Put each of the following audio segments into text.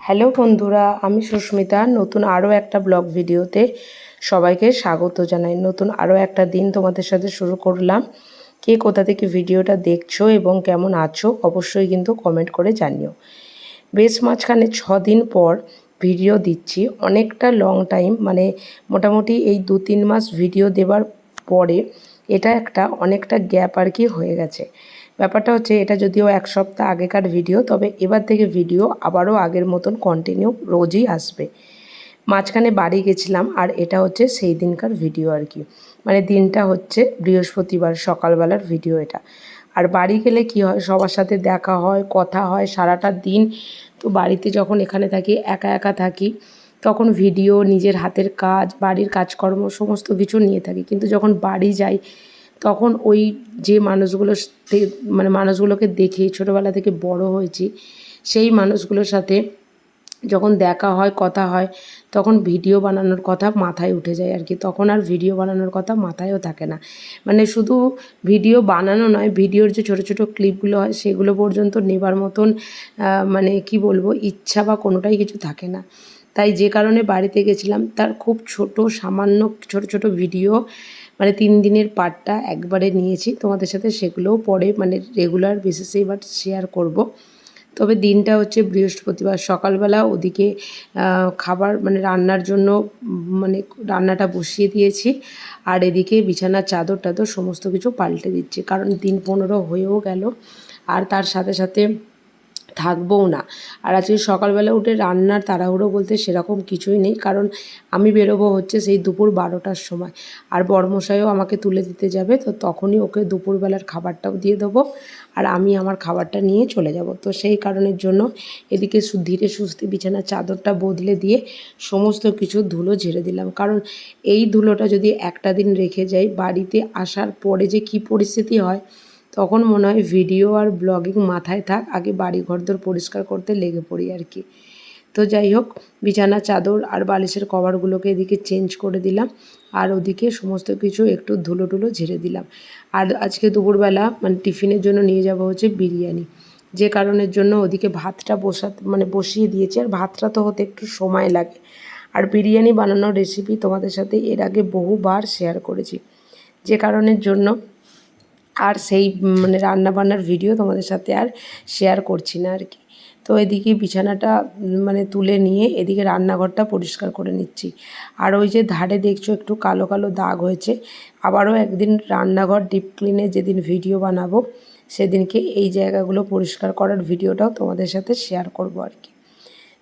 Hello বন্ধুরা, আমি সুস্মিতা। নতুন আরও একটা ব্লগ ভিডিওতে সবাইকে স্বাগত জানাই। নতুন আরও একটা দিন তোমাদের সাথে শুরু করলাম। কে কোথা থেকে ভিডিওটা দেখছো এবং কেমন আছো অবশ্যই কিন্তু কমেন্ট করে জানিও। বেশ মাঝখানে 6 দিন পর ভিডিও দিচ্ছি, অনেকটা লং টাইম, মানে মোটামুটি এই 2-3 মাস ভিডিও দেওয়ার পরে এটা একটা অনেকটা গ্যাপ আর কি হয়ে গেছে। ব্যাপারটা হচ্ছে এটা যদিও 1 সপ্তাহ আগেকার ভিডিও, তবে এবার থেকে ভিডিও আবারও আগের মতন কন্টিনিউ রোজই আসবে। মাঝখানে বাড়ি গেছিলাম আর এটা হচ্ছে সেই দিনকার ভিডিও আর কি, মানে দিনটা হচ্ছে বৃহস্পতিবার সকালবেলার ভিডিও এটা। আর বাড়ি গেলে কি হয়, সবার সাথে দেখা হয়, কথা হয় সারাটা দিন। তো বাড়িতে যখন এখানে থাকি, একা একা থাকি, তখন ভিডিও, নিজের হাতের কাজ, বাড়ির কাজকর্ম সমস্ত কিছু নিয়ে থাকি। কিন্তু যখন বাড়ি যাই তখন ওই যে মানুষগুলোকে দেখে ছোটোবেলা থেকে বড় হয়েছি, সেই মানুষগুলোর সাথে যখন দেখা হয়, কথা হয়, তখন ভিডিও বানানোর কথা মাথায় উঠে যায় আর কি। তখন আর ভিডিও বানানোর কথা মাথায়ও থাকে না। মানে শুধু ভিডিও বানানো নয়, ভিডিওর যে ছোটো ছোটো ক্লিপগুলো হয় সেগুলো পর্যন্ত নেবার মতন মানে কি বলবো, ইচ্ছা বা কোনোটাই কিছু থাকে না। তাই যে কারণে বাড়িতে গেছিলাম তার খুব ছোট সামান্য ছোটো ছোটো ভিডিও, মানে 3 দিনের পার্টটা একবারে নিয়েছি তোমাদের সাথে, সেগুলোও পরে মানে রেগুলার বেসিসে এবার শেয়ার করব। তবে দিনটা হচ্ছে বৃহস্পতিবার সকালবেলা, ওদিকে খাবার মানে রান্নার জন্য মানে রান্নাটা বসিয়ে দিয়েছি, আর এদিকে বিছানার চাদর টাদর সমস্ত কিছু পাল্টে দিচ্ছি, কারণ দিন 15 হয়েও গেল আর তার সাথে সাথে থাকবোও না। আর আজকে সকালবেলা উঠে রান্নার তাড়াহুড়ো বলতে সেরকম কিছুই নেই, কারণ আমি বেরোবো হচ্ছে সেই দুপুর 12টার সময়, আর বড়মশাইও আমাকে তুলে দিতে যাবে, তো তখনই ওকে দুপুরবেলার খাবারটাও দিয়ে দেবো আর আমি আমার খাবারটা নিয়ে চলে যাব। তো সেই কারণের জন্য এদিকে ধীরে সুস্থে বিছানার চাদরটা বদলে দিয়ে সমস্ত কিছু ধুলো ঝেড়ে দিলাম, কারণ এই ধুলোটা যদি একটা দিন রেখে যাই, বাড়িতে আসার পরে যে কী পরিস্থিতি হয়, তখন মনে হয় ভিডিও আর ব্লগিং মাথায় থাক, আগে বাড়ি ঘরদোর পরিষ্কার করতে লেগে পড়ি আর কি। তো যাই হোক, বিছানা চাদর আর বালিশের কভারগুলোকে এদিকে চেঞ্জ করে দিলাম, আর ওদিকে সমস্ত কিছু একটু ধুলো টুলো ঝেড়ে দিলাম। আর আজকে দুপুরবেলা মানে টিফিনের জন্য নিয়ে যাব হচ্ছে বিরিয়ানি, যে কারণের জন্য ওদিকে ভাতটা বসিয়ে দিয়েছি। আর ভাতটা তো হতে একটু সময় লাগে, আর বিরিয়ানি বানানোর রেসিপি তোমাদের সাথে এর আগে বহুবার শেয়ার করেছি, যে কারণের জন্য আর সেই মানে রান্নাবান্নার ভিডিও তোমাদের সাথে আর শেয়ার করছি না আর কি। তো এদিকে বিছানাটা মানে তুলে নিয়ে এদিকে রান্নাঘরটা পরিষ্কার করে নিচ্ছি। আর ওই যে ধারে দেখছো একটু কালো কালো দাগ হয়েছে, আবারও একদিন রান্নাঘর ডিপ ক্লিনে যেদিন ভিডিও বানাবো সেদিনকে এই জায়গাগুলো পরিষ্কার করার ভিডিওটাও তোমাদের সাথে শেয়ার করব আর কি।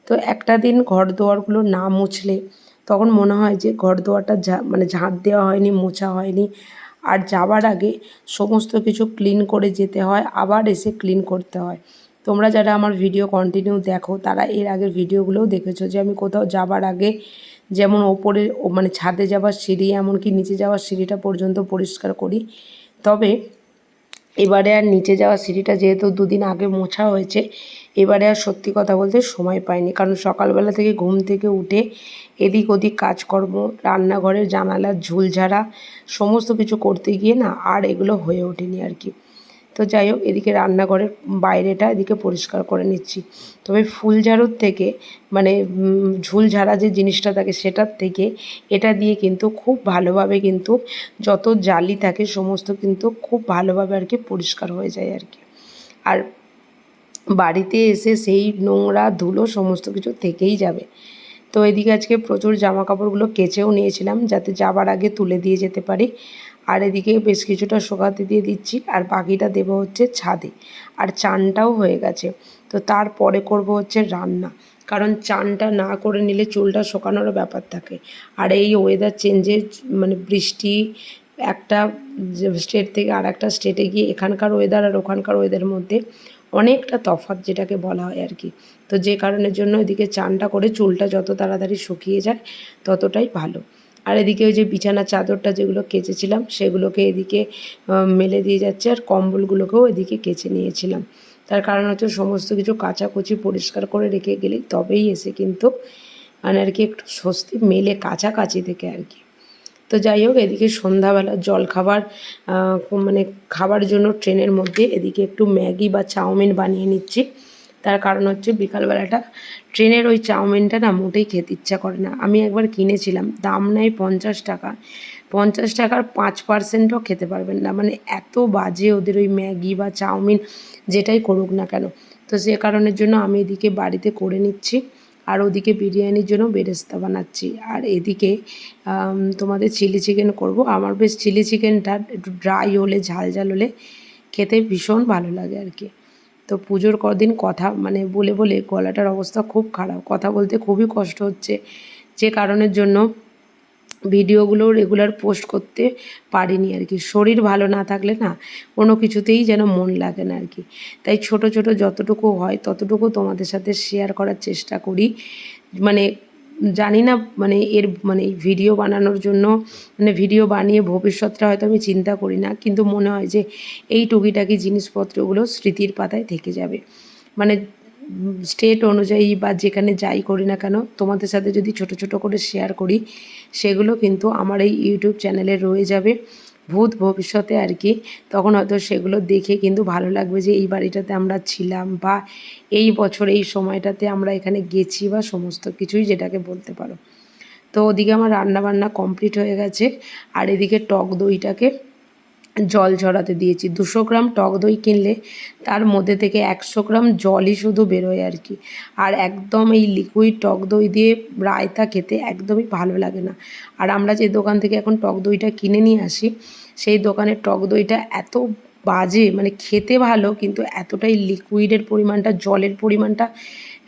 তো একটা দিন ঘর দুয়ারগুলো না মুছলে তখন মনে হয় যে ঘর দুয়ারটা মানে ঝাঁট দেওয়া হয়নি, মোছা হয়নি, আর যাবার আগে সমস্ত কিছু ক্লিন করে যেতে হয়, আবার এসে ক্লিন করতে হয়। তোমরা যারা আমার ভিডিও কন্টিনিউ দেখো তারা এর আগের ভিডিওগুলোও দেখেছো যে আমি কোথাও যাবার আগে যেমন ওপরে মানে ছাদে যাওয়ার সিঁড়ি, এমনকি নিচে যাওয়ার সিঁড়িটা পর্যন্ত পরিষ্কার করি। তবে এবারে আর নিচে যাওয়া সিঁড়িটা যেহেতু 2 দিন আগে মোছা হয়েছে, এবারে আর সত্যি কথা বলতে সময় পাইনি, কারণ সকালবেলা থেকে ঘুম থেকে উঠে এদিক ওদিক কাজকর্ম, রান্নাঘরের জানালার ঝুল ঝাড়া সমস্ত কিছু করতে গিয়ে না আর এগুলো হয়ে ওঠেনি আর কি। তো যাই হোক, এদিকে রান্নাঘরের বাইরেটা এদিকে পরিষ্কার করে নিচ্ছি। তবে ফুল ঝাড়ুর থেকে মানে ঝুল ঝাড়া যে জিনিসটা থাকে সেটার থেকে এটা দিয়ে কিন্তু খুব ভালোভাবে কিন্তু যত জালি থাকে সমস্ত কিন্তু খুব ভালোভাবে আর কি পরিষ্কার হয়ে যায় আর কি। আর বাড়িতে এসে সেই নোংরা ধুলো সমস্ত কিছু থেকেই যাবে। তো এদিকে আজকে প্রচুর জামা কাপড়গুলো কেচেও নিয়েছিলাম যাতে যাবার আগে তুলে দিয়ে যেতে পারি। আর এদিকে বেশ কিছুটা শুকাতে দিয়ে দিচ্ছি, আর বাকিটা দেবো হচ্ছে ছাদে। আর চানটাও হয়ে গেছে, তো তারপরে করব হচ্ছে রান্না, কারণ চানটা না করে নিলে চুলটা শুকানোরও ব্যাপার থাকে। আর এই ওয়েদার চেঞ্জের মানে বৃষ্টি, একটা স্টেট থেকে আর একটা স্টেটে গিয়ে এখানকার ওয়েদার আর ওখানকার ওয়েদারের মধ্যে অনেকটা তফাৎ যেটাকে বলা হয় আর কি। তো যে কারণের জন্য এদিকে চানটা করে চুলটা যত তাড়াতাড়ি শুকিয়ে যায় ততটাই ভালো। আর এদিকে ওই যে বিছানার চাদরটা যেগুলো কেচেছিলাম সেগুলোকে এদিকে মেলে দিয়ে যাচ্ছে, আর কম্বলগুলোকেও এদিকে কেচে নিয়েছিলাম। তার কারণ হচ্ছে সমস্ত কিছু কাচাকুচি পরিষ্কার করে রেখে গেলেই তবেই এসে কিন্তু মানে আর কি একটু স্বস্তি মেলে কাছাকাছি থেকে আর কি। তো যাই হোক, এদিকে সন্ধ্যাবেলা জলখাবার মানে খাবার জন্য ট্রেনের মধ্যে এদিকে একটু ম্যাগি বা চাউমিন বানিয়ে নিচ্ছি। তার কারণ হচ্ছে বিকালবেলাটা ট্রেনের ওই চাউমিনটা না মোটেই খেতে ইচ্ছা করে না। আমি একবার কিনেছিলাম, দাম নেয় 50 টাকা, 50 টাকার 5%ও খেতে পারবেন না, মানে এত বাজে ওদের ওই ম্যাগি বা চাউমিন যেটাই করুক না কেন। তো সে কারণের জন্য আমি এদিকে বাড়িতে করে নিচ্ছি, আর ওদিকে বিরিয়ানির জন্য বেরেস্তা বানাচ্ছি, আর এদিকে তোমাদের চিলি চিকেন করব। আমার বেশ চিলি চিকেনটা একটু ড্রাই হলে, ঝাল ঝাল হলে খেতে ভীষণ ভালো লাগে আর কি। তো পুজোর কদিন কথা মানে বলে বলে গলাটার অবস্থা খুব খারাপ, কথা বলতে খুবই কষ্ট হচ্ছে, যে কারণের জন্য ভিডিওগুলো রেগুলার পোস্ট করতে পারিনি আর কি। শরীর ভালো না থাকলে না কোনো কিছুতেই যেন মন লাগে না আর কি। তাই ছোট ছোট যতটুকু হয় ততটুকু তোমাদের সাথে শেয়ার করার চেষ্টা করি। মানে জানি না, মানে এই ভিডিও বানানোর জন্য, মানে ভিডিও বানিয়ে ভবিষ্যৎটা হয়তো আমি চিন্তা করি না, কিন্তু মনে হয় যে এই টুকিটাকি জিনিসপত্রগুলো স্মৃতির পাতায় থেকে যাবে। মানে স্টেট অনুযায়ী বা যেখানে যাই করি না কেন, তোমাদের সাথে যদি ছোট ছোট করে শেয়ার করি, সেগুলো কিন্তু আমার এই ইউটিউব চ্যানেলে রয়ে যাবে ভবিষ্যতে আর কি। তখন হয়তো সেগুলো দেখে কিন্তু ভালো লাগবে যে এই বাড়িটাতে আমরা ছিলাম, বা এই বছর এই সময়টাতে আমরা এখানে গেছি, বা সমস্ত কিছুই যেটাকে বলতে পারো। তো ওদিকে আমার রান্নাবান্না কমপ্লিট হয়ে গেছে, আর এদিকে টক দইটাকে জল ঝরাতে দিয়েছি। 200 গ্রাম টক দই কিনলে তার মধ্যে থেকে 100 গ্রাম জলই শুধু বেরোয় আর কি। আর একদম এই লিকুইড টক দই দিয়ে রায়তা খেতে একদমই ভালো লাগে না। আর আমরা যে দোকান থেকে এখন টক দইটা কিনে নিয়ে আসি, সেই দোকানের টক দইটা এত বাজে, মানে খেতে ভালো কিন্তু এতটাই লিকুইডের পরিমাণটা, জলের পরিমাণটা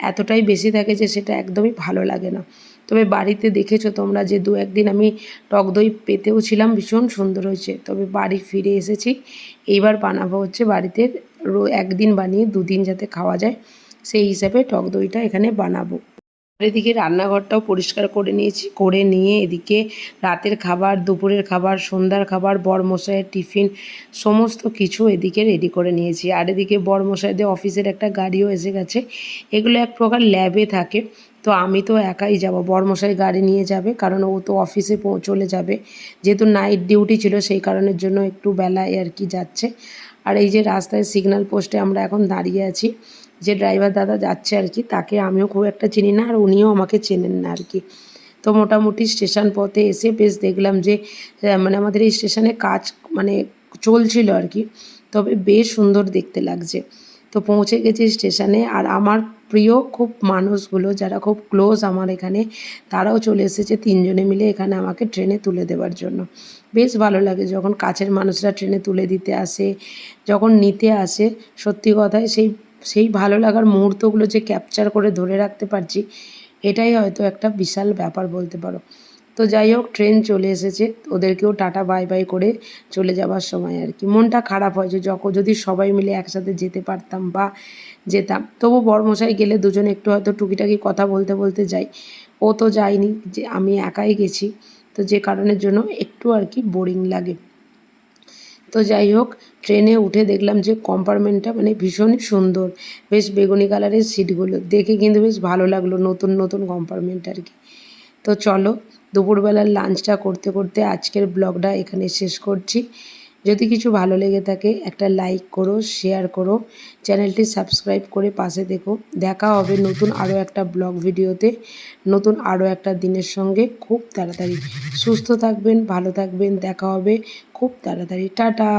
এতটাই বেশি থাকে যে সেটা একদমই ভালো লাগে না। তবে বাড়িতে দেখেছো তোমরা যে 2-1 দিন আমি টক দই পেতেও ছিলাম, ভীষণ সুন্দর হয়েছে। তবে বাড়ি ফিরে এসেছি, এইবার বানাবো হচ্ছে বাড়িতে একদিন বানিয়ে 2 দিন যাতে খাওয়া যায়, সেই হিসাবে টক দইটা এখানে বানাবো। এদিকে রান্নাঘরটাও পরিষ্কার করে নিয়েছি, করে নিয়ে এদিকে রাতের খাবার, দুপুরের খাবার, সন্ধ্যার খাবার, বরমশাইয়ের টিফিন সমস্ত কিছু এদিকে রেডি করে নিয়েছি। আর এদিকে বরমশাইদের অফিসের একটা গাড়িও এসে গেছে। এগুলো এক প্রকার ল্যাবে থাকে, তো আমি তো একাই যাব, বরমশাই গাড়ি নিয়ে যাবে, কারণ ও তো অফিসে চলে যাবে, যেহেতু নাইট ডিউটি ছিল সেই কারণের জন্য একটু বেলায় আর কি যাচ্ছে। আর এই যে রাস্তায় সিগন্যাল পোস্টে আমরা এখন দাঁড়িয়ে আছি, যে ড্রাইভার দাদা যাচ্ছে আর কি, তাকে আমিও খুব একটা চিনি না, আর উনিও আমাকে চেনেন না আর কি। তো মোটামুটি স্টেশন পথে এসে বেশ দেখলাম যে মানে আমাদের এই স্টেশনে কাজ মানে চলছিল আর কি, তবে বেশ সুন্দর দেখতে লাগছে। তো পৌঁছে গেছি স্টেশনে, আর আমার প্রিয় খুব মানুষগুলো যারা খুব ক্লোজ আমার এখানে, তারাও চলে এসেছে 3 জনে মিলে এখানে আমাকে ট্রেনে তুলে দেওয়ার জন্য। বেশ ভালো লাগে যখন কাছের মানুষরা ট্রেনে তুলে দিতে আসে, যখন নিতে আসে, সত্যি কথাই সেই সেই ভালো লাগার মুহূর্তগুলো যে ক্যাপচার করে ধরে রাখতে পারছি, এটাই হয়তো একটা বিশাল ব্যাপার বলতে পারো। তো যাই হোক, ট্রেন চলে এসেছে, ওদেরকেও টাটা বাই বাই করে চলে যাবার সময় আর কি। মনটা খারাপ হয় যে যদি সবাই মিলে একসাথে যেতে পারতাম বা যেতাম। তবু বরমশাই গেলে দুজনে একটু হয়তো টুকিটাকি কথা বলতে বলতে যাই, ও তো যায়নি, যে আমি একাই গেছি, তো যে কারণের জন্য একটু আর কি বোরিং লাগে। তো যাই হোক, ট্রেনে উঠে দেখলাম যে কম্পার্টমেন্টটা মানে ভীষণই সুন্দর, বেশ বেগুনি কালারের সিটগুলো দেখে কিন্তু বেশ ভালো লাগলো, নতুন নতুন কম্পার্টমেন্ট আর কি। তো চলো, দুপুরবেলার লাঞ্চটা করতে করতে আজকের ব্লগটা এখানে শেষ করছি। যদি কিছু ভালো লেগে থাকে একটা লাইক করো, শেয়ার করো, চ্যানেলটি সাবস্ক্রাইব করে পাশে দেখো। দেখা হবে নতুন আরও একটা ব্লগ ভিডিওতে, নতুন আরও একটা দিনের সঙ্গে খুব তাড়াতাড়ি। সুস্থ থাকবেন, ভালো থাকবেন, দেখা হবে খুব তাড়াতাড়ি। টাটা।